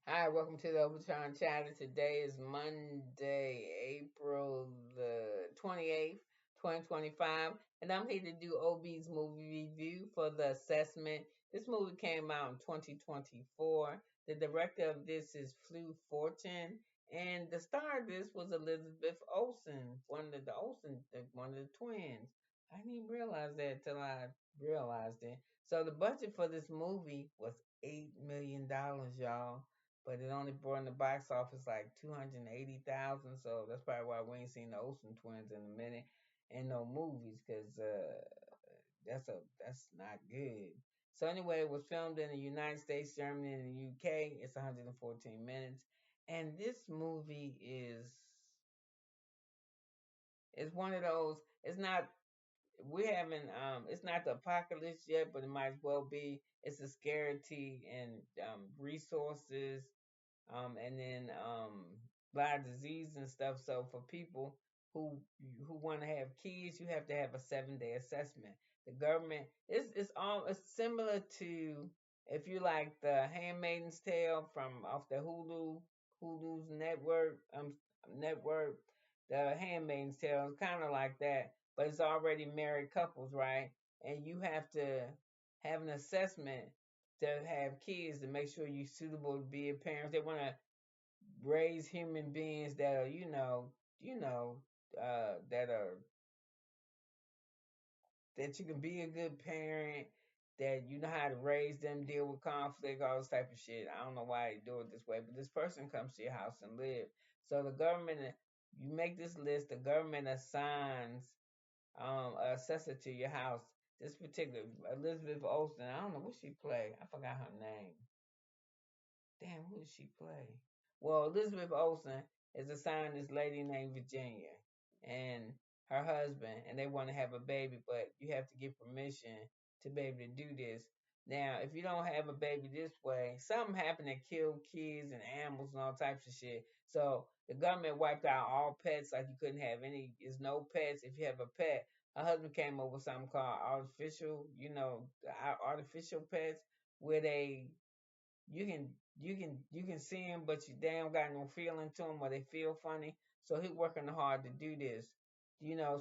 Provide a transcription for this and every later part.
Hi, welcome to the Obachanchatter. Today is Monday, April the 28th, 2025, and I'm here to do OB's movie review for the assessment. This movie came out in 2024. The director of this is Flu Fortune, and the star of this was Elizabeth Olson, one of the twins. I didn't even realize that till I realized it. So the budget for this movie was $8 million, y'all, but it only brought in the box office like 280,000. So that's probably why we ain't seen the Olsen twins in a minute and no movies, because that's not good. So anyway, it was filmed in the United States, Germany, and the UK. It's 114 minutes, and this movie is one of those. It's not we haven't it's not the apocalypse yet, but it might as well be. It's a scarcity and resources, and then a lot of disease and stuff. So for people who who want to have kids, you have to have a 7 day assessment. The government it's similar to, if you like, the Handmaid's Tale from off the Hulu's network. The Handmaid's Tale is kind of like that, but it's already married couples, right? And you have to have an assessment to have kids to make sure you're suitable to be a parent. They want to raise human beings that are, that are that you can be a good parent, that you know how to raise them, deal with conflict, all this type of shit. I don't know why they do it this way, but this person comes to your house and live. So the government, you make this list, the government assigns a assessor to your house. This particular Elizabeth Olsen, I don't know what she played. I forgot her name. Damn, who did she play? Well, Elizabeth Olsen is assigned this lady named Virginia and her husband, and they want to have a baby, but you have to get permission to be able to do this. Now, if you don't have a baby this way, something happened that killed kids and animals and all types of shit. So the government wiped out all pets, like you couldn't have any. There's no pets. If you have a pet, her husband came up with something called artificial, artificial pets, where you can you can see them, but you damn got no feeling to them, or they feel funny. So he's working hard to do this,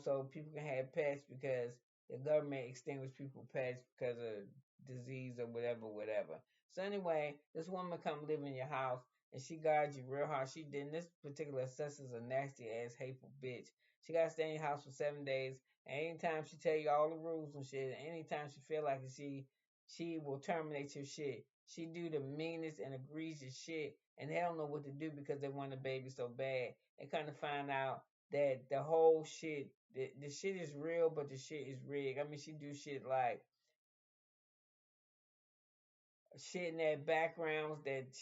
so people can have pets, because the government extinguished people pets because of disease or whatever, whatever. So anyway, this woman come live in your house and she guards you real hard. She did this particular assessor's a nasty ass hateful bitch. She gotta stay in your house for 7 days. And anytime she tell you all the rules and shit, anytime she feel like it, she will terminate your shit. She do the meanest and egregious shit, and they don't know what to do because they want a baby so bad. They kind of find out that the whole shit, the shit is real, but the shit is rigged. I mean, she do shit like shit in that backgrounds that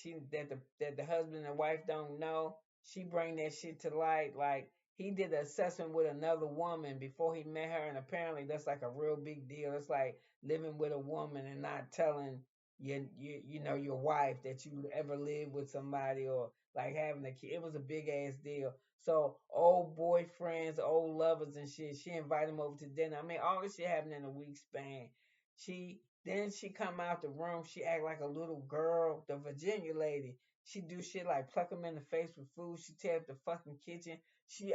the husband and wife don't know. She bring that shit to light. Like, he did an assessment with another woman before he met her, and apparently that's like a real big deal. It's like living with a woman and not telling your wife that you ever lived with somebody, or like having a kid. It was a big ass deal. So old boyfriends, old lovers and shit. She invited him over to dinner. I mean, all this shit happened in a week span. She come out the room. She act like a little girl. The Virginia lady. She do shit like pluck him in the face with food. She tear up the fucking kitchen. She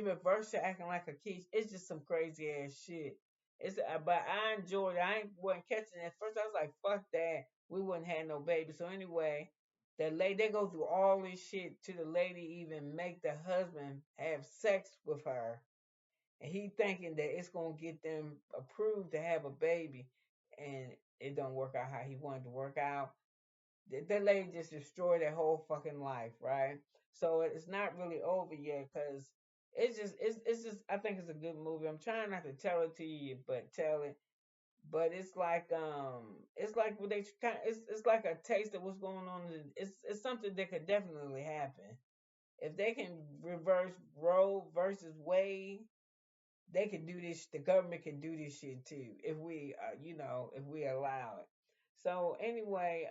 reversed to acting like a kid. It's just some crazy ass shit. But I enjoyed it. I wasn't catching it at first. I was like, fuck that. We wouldn't have no baby. So anyway, the lady, they go through all this shit to the lady even make the husband have sex with her, and he thinking that it's gonna get them approved to have a baby, and it don't work out how he wanted to work out. That lady just destroyed their whole fucking life, right? So it's not really over yet, because it's just I think it's a good movie. I'm trying not to tell it to you, but tell it. But it's like what they kind. It's like a taste of what's going on. It's something that could definitely happen if they can reverse Roe versus Wade. They can do this. The government can do this shit too if we allow it. So anyway,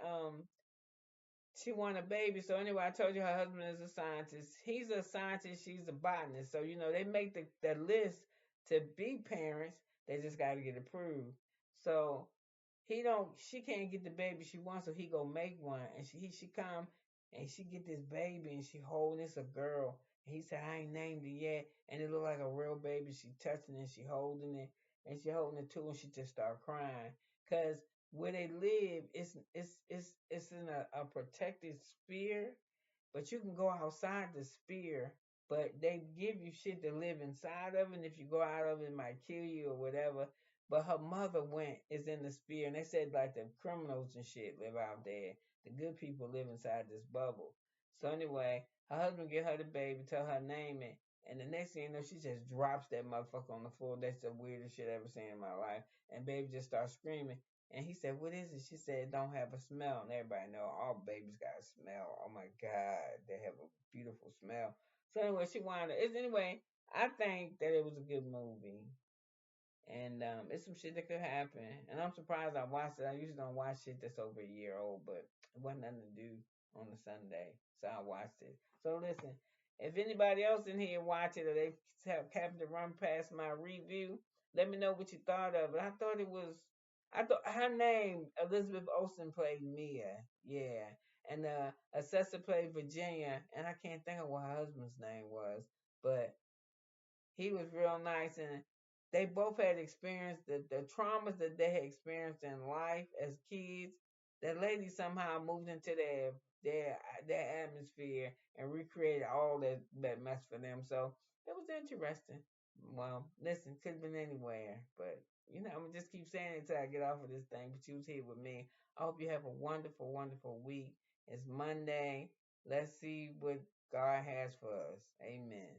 she want a baby. So anyway, I told you her husband is a scientist. He's a scientist. She's a botanist. So they make the list to be parents. They just got to get approved. So he don't. She can't get the baby she wants, so he go make one, and she come. and she get this baby and she holding it's a girl. And he said, I ain't named it yet. And it look like a real baby. She touching it, she holding it, and she holding it too, and she just start crying. Cause where they live, it's in a protected sphere, but you can go outside the sphere, but they give you shit to live inside of it. And if you go out of it, it might kill you or whatever. But her mother went is in the sphere, and they said like the criminals and shit live out there. The good people live inside this bubble. So anyway, her husband get her the baby, tell her name it, and the next thing you know, she just drops that motherfucker on the floor. That's the weirdest shit I ever seen in my life. And baby just starts screaming. And he said, "What is it?" She said, "It don't have a smell." And everybody know all babies got a smell. Oh my God, they have a beautiful smell. So anyway, she wanted. Anyway, I think that it was a good movie. And it's some shit that could happen. And I'm surprised I watched it. I usually don't watch shit that's over a year old, but it wasn't nothing to do on a Sunday. So I watched it. So listen, if anybody else in here watch it or they have happened to run past my review, let me know what you thought of it. I thought her name, Elizabeth Olson, played Mia. Yeah. And Assessor played Virginia. And I can't think of what her husband's name was. But he was real nice, and they both had experienced the traumas that they had experienced in life as kids. That lady somehow moved into their their atmosphere and recreated all that mess for them. So it was interesting. Well, listen, could have been anywhere, but I'm gonna just keep saying it until I get off of this thing. But you was here with me. I hope you have a wonderful, wonderful week. It's Monday. Let's see what God has for us. Amen.